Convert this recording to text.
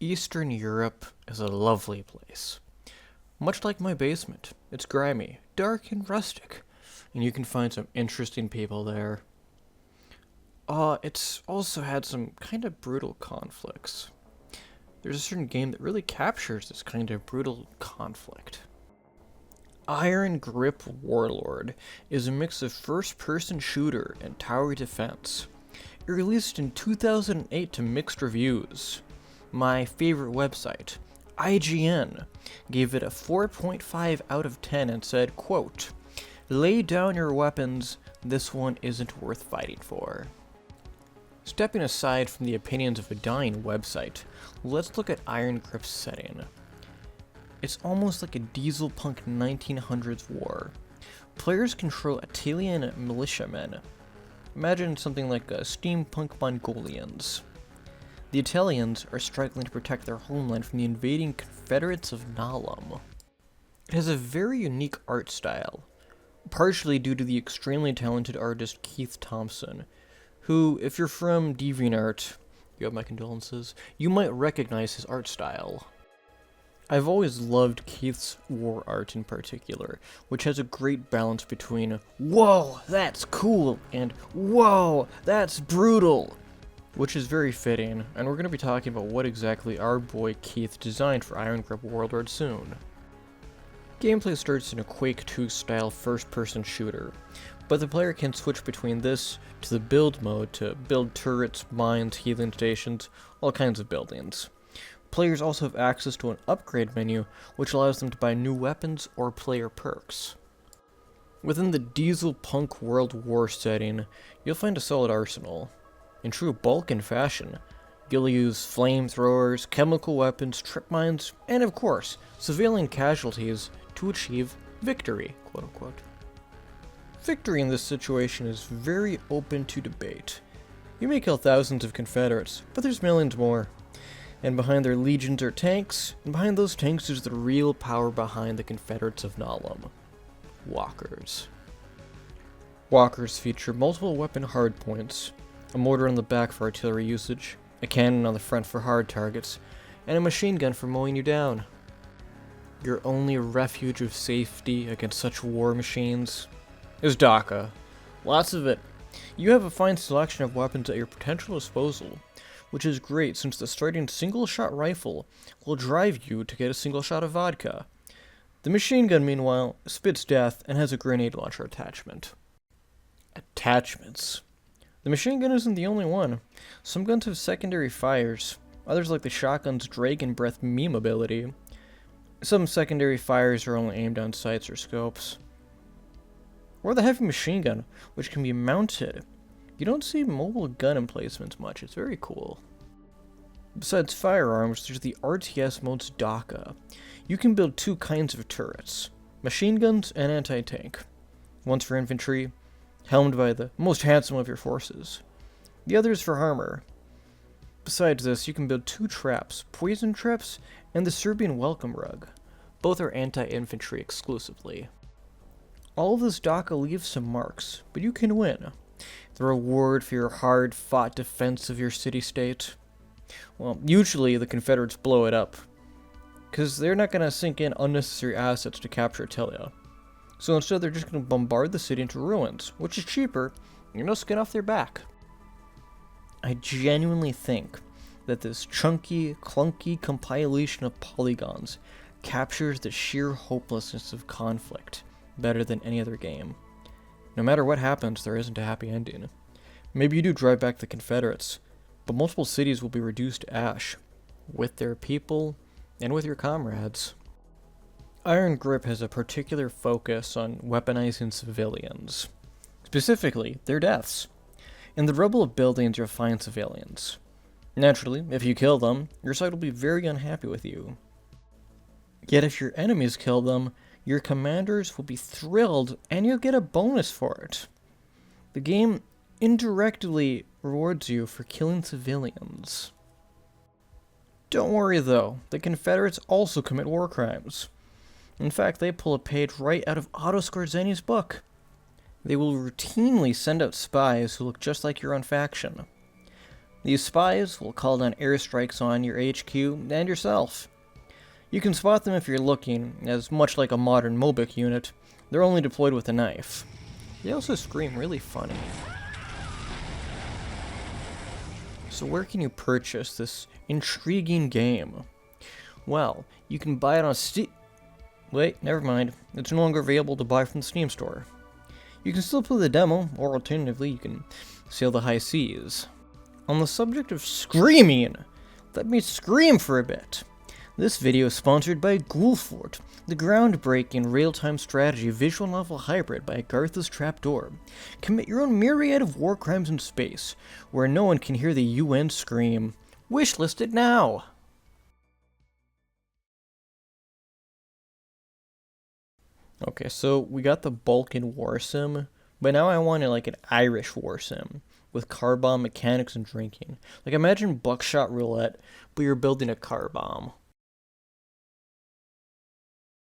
Eastern Europe is a lovely place. Much like my basement, it's grimy, dark, and rustic, and you can find some interesting people there. It's also had some kind of brutal conflicts. There's a certain game that really captures this kind of brutal conflict. Iron Grip Warlord is a mix of first-person shooter and tower defense. It released in 2008 to mixed reviews. My favorite website, IGN, gave it a 4.5 out of 10 and said, quote, "Lay down your weapons, this one isn't worth fighting for." Stepping aside from the opinions of a dying website, let's look at Iron Grip's setting. It's almost like a diesel punk 1900s war. Players control Italian militiamen. Imagine something like steampunk Mongolians. The Italians are struggling to protect their homeland from the invading Confederates of Nalam. It has a very unique art style, partially due to the extremely talented artist Keith Thompson, who, if you're from DeviantArt, you have my condolences, you might recognize his art style. I've always loved Keith's war art in particular, which has a great balance between, "Whoa, that's cool," and "Whoa, that's brutal," which is very fitting, and we're going to be talking about what exactly our boy Keith designed for Iron Grip Warlord soon. Gameplay starts in a Quake 2 style first-person shooter, but the player can switch between this to the build mode to build turrets, mines, healing stations, all kinds of buildings. Players also have access to an upgrade menu, which allows them to buy new weapons or player perks. Within the diesel punk World War setting, you'll find a solid arsenal. In true Balkan fashion, you'll use flamethrowers, chemical weapons, trip mines, and of course, civilian casualties to achieve victory, quote unquote. Victory in this situation is very open to debate. You may kill thousands of Confederates, but there's millions more. And behind their legions are tanks, and behind those tanks is the real power behind the Confederates of Nalam. Walkers. Walkers feature multiple weapon hardpoints, a mortar on the back for artillery usage, a cannon on the front for hard targets, and a machine gun for mowing you down. Your only refuge of safety against such war machines is Dhaka. Lots of it. You have a fine selection of weapons at your potential disposal, which is great since the starting single-shot rifle will drive you to get a single shot of vodka. The machine gun, meanwhile, spits death and has a grenade launcher attachment. Attachments. The machine gun isn't the only one. Some guns have secondary fires, others like the shotgun's Dragon Breath meme ability. Some secondary fires are only aimed on sights or scopes. Or the heavy machine gun, which can be mounted. You don't see mobile gun emplacements much, it's very cool. Besides firearms, there's the RTS mode's Dhaka. You can build two kinds of turrets, machine guns and anti-tank. One's for infantry, helmed by the most handsome of your forces. The other is for armor. Besides this, you can build two traps, poison traps and the Serbian welcome rug. Both are anti-infantry exclusively. All of this Dhaka leaves some marks, but you can win. The reward for your hard-fought defense of your city-state? Well, usually the Confederates blow it up, because they're not going to sink in unnecessary assets to capture Italia. So instead they're just going to bombard the city into ruins, which is cheaper, and you're no skin off their back. I genuinely think that this chunky, clunky compilation of polygons captures the sheer hopelessness of conflict better than any other game. No matter what happens, there isn't a happy ending. Maybe you do drive back the Confederates, but multiple cities will be reduced to ash, with their people and with your comrades. Iron Grip has a particular focus on weaponizing civilians, specifically their deaths. In the rubble of buildings, you'll find civilians. Naturally, if you kill them, your side will be very unhappy with you. Yet if your enemies kill them, your commanders will be thrilled, and you'll get a bonus for it. The game indirectly rewards you for killing civilians. Don't worry though, the Confederates also commit war crimes. In fact, they pull a page right out of Otto Skorzeny's book. They will routinely send out spies who look just like your own faction. These spies will call down airstrikes on your HQ and yourself. You can spot them if you're looking, as much like a modern Mobic unit, they're only deployed with a knife. They also scream really funny. So where can you purchase this intriguing game? Well, you can buy it on Steam. Wait, never mind. It's no longer available to buy from the Steam store. You can still play the demo, or alternatively, you can sail the high seas. On the subject of screaming, let me scream for a bit. This video is sponsored by Ghoulfort, the groundbreaking real-time strategy visual novel hybrid by Garth's Trapdoor. Commit your own myriad of war crimes in space, where no one can hear the UN scream. Wishlist it now! Okay, so we got the Balkan war sim, but now I want like an Irish war sim with car bomb mechanics and drinking. Like imagine buckshot roulette, but you're building a car bomb.